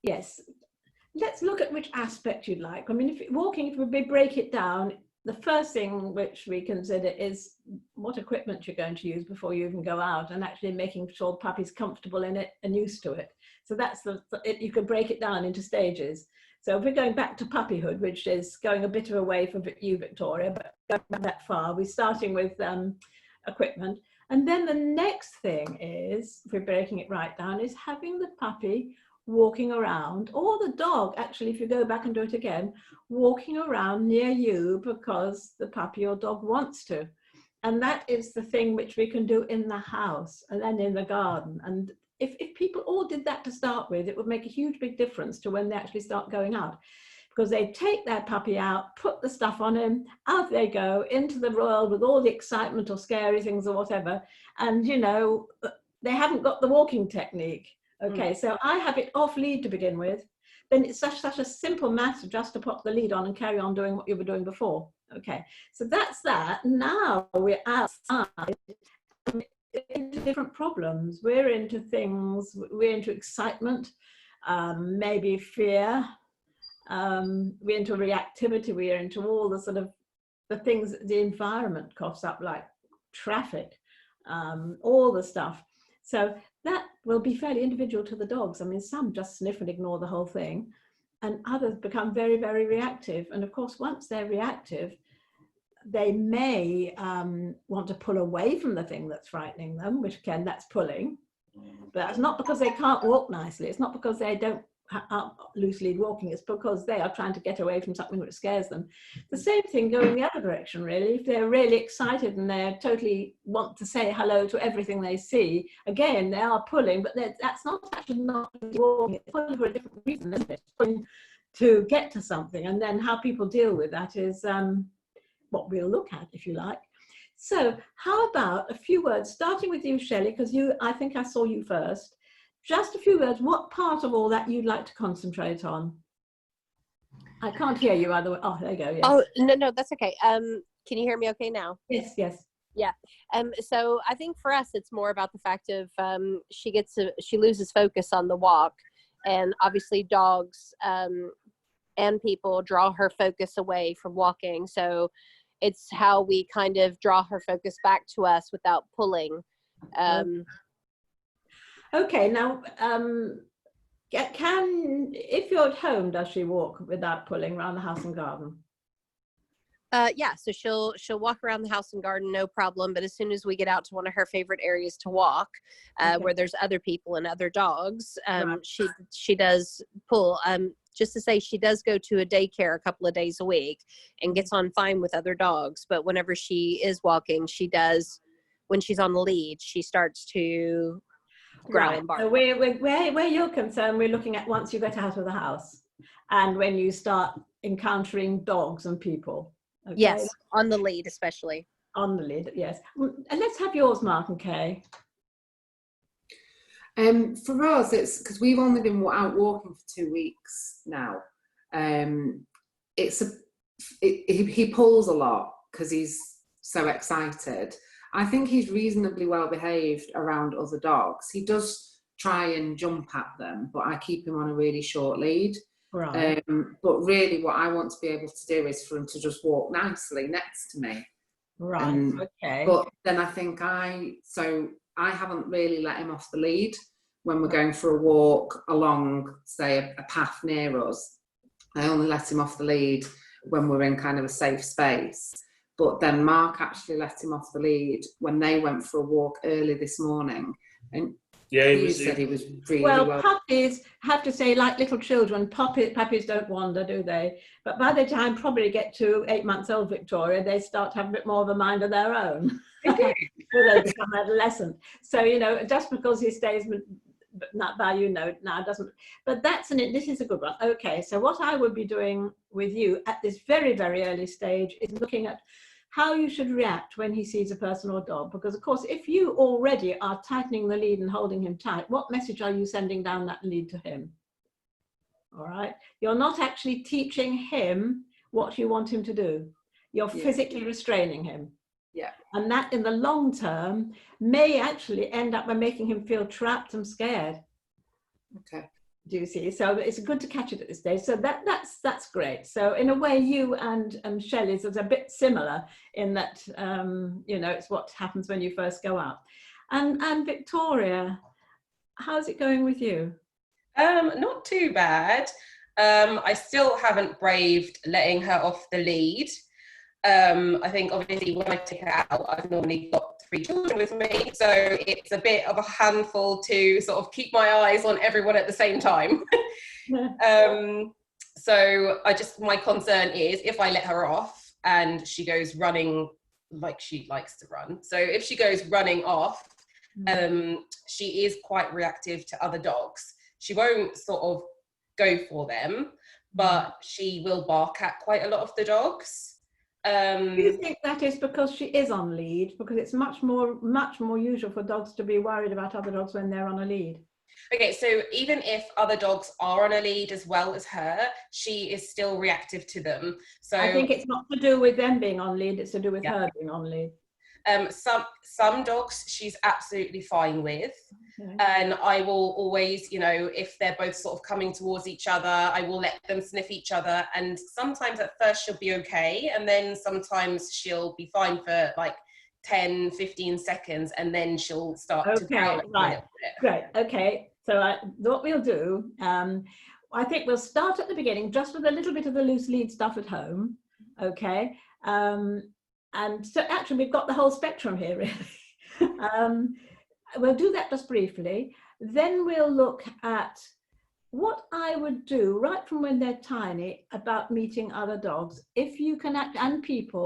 Yes. Let's look at which aspect you'd like. I mean, if walking, if we break it down, the first thing which we consider is what equipment you're going to use before you even go out, and actually making sure the puppy's comfortable in it and used to it. So that's you could break it down into stages. So if we're going back to puppyhood, which is going a bit of a way for you, Victoria, but going back that far, we're starting with equipment. And then the next thing is, if we're breaking it right down, is having the puppy walking around, or the dog, actually, if you go back and do it again, walking around near you because the puppy or dog wants to. And that is the thing which we can do in the house and then in the garden. And if people all did that to start with, it would make a huge big difference to when they actually start going out, because they take their puppy out, put the stuff on him, out they go into the world with all the excitement or scary things or whatever, and you know, they haven't got the walking technique. Okay, so I have it off lead to begin with. Then it's such a simple matter just to pop the lead on and carry on doing what you were doing before. Okay, so that's that. Now we're outside into different problems. We're into things, we're into excitement, maybe fear, we're into reactivity, we're into all the sort of the things that the environment coughs up, like traffic, all the stuff. So that will be fairly individual to the dogs. I mean, some just sniff and ignore the whole thing, and others become very, very reactive. And of course, once they're reactive, they may want to pull away from the thing that's frightening them, which again, that's pulling. But that's not because they can't walk nicely. It's not because they aren't loose lead walking. It's because they are trying to get away from something which scares them. The same thing going the other direction, really. If they're really excited and they totally want to say hello to everything they see, again, they are pulling, but that's not actually not walking. It's pulling for a different reason, isn't it? It's pulling to get to something. And then how people deal with that is what we'll look at, if you like. So how about a few words, starting with you, Shelley, because I think I saw you first. Just a few words, what part of all that you'd like to concentrate on? I can't hear you, by the way. Oh, there you go, yes. Oh, no, that's okay. Can you hear me okay now? Yes, yes. Yeah. So I think for us, it's more about the fact of she loses focus on the walk, and obviously dogs and people draw her focus away from walking. So it's how we kind of draw her focus back to us without pulling. Okay, now, if you're at home, does she walk without pulling around the house and garden? Yeah, so she'll walk around the house and garden, no problem. But as soon as we get out to one of her favorite areas to walk, where there's other people and other dogs, right, she does pull. Just to say, she does go to a daycare a couple of days a week and gets on fine with other dogs. But whenever she is walking, she does, when she's on the lead, she starts to growl and bark. So where you're concerned, we're looking at once you get out of the house and when you start encountering dogs and people. Okay? Yes, on the lead especially. On the lead, yes. And let's have yours, Mark and Kay. For us, it's because we've only been out walking for 2 weeks now. He pulls a lot because he's so excited. I think he's reasonably well behaved around other dogs. He does try and jump at them, but I keep him on a really short lead. Right. But really what I want to be able to do is for him to just walk nicely next to me. Right, okay. But then I think I haven't really let him off the lead when we're going for a walk along, say, a path near us. I only let him off the lead when we're in kind of a safe space. But then Mark actually let him off the lead when they went for a walk early this morning. And yeah, he said he was really well. Puppies, have to say, like little children, puppies don't wander, do they? But by the time probably get to 8 months old, Victoria, they start to have a bit more of a mind of their own. They become adolescent. So, you know, just because he stays not by now doesn't, but this is a good one. Okay, so what I would be doing with you at this very, very early stage is looking at how you should react when he sees a person or dog, because of course if you already are tightening the lead and holding him tight, what message are you sending down that lead to him? All right, you're not actually teaching him what you want him to do. You're physically restraining him. Yeah. And that in the long term may actually end up by making him feel trapped and scared. Okay. Do you see? So it's good to catch it at this stage. So that's great. So in a way, you and Shelley's is a bit similar in that you know, it's what happens when you first go out. And Victoria, how's it going with you? Not too bad. I still haven't braved letting her off the lead. I think obviously when I take her out, I've normally got 3 children with me, so it's a bit of a handful to sort of keep my eyes on everyone at the same time. So my concern is if I let her off and she goes running like she likes to run. So if she goes running off, she is quite reactive to other dogs. She won't sort of go for them, but she will bark at quite a lot of the dogs. Do you think that is because she is on lead? Because it's much more usual for dogs to be worried about other dogs when they're on a lead. Okay, so even if other dogs are on a lead as well as her, she is still reactive to them. So I think it's not to do with them being on lead, it's to do with her being on lead. Some dogs she's absolutely fine with. Okay. And I will always, you know, if they're both sort of coming towards each other, I will let them sniff each other. And sometimes at first she'll be okay. And then sometimes she'll be fine for like 10, 15 seconds. And then she'll start to growl. Right. Great. Okay. So what we'll do, I think we'll start at the beginning just with a little bit of the loose lead stuff at home. Okay. And so actually we've got the whole spectrum here, really. We'll do that just briefly. Then we'll look at what I would do right from when they're tiny about meeting other dogs. If you can act, and people,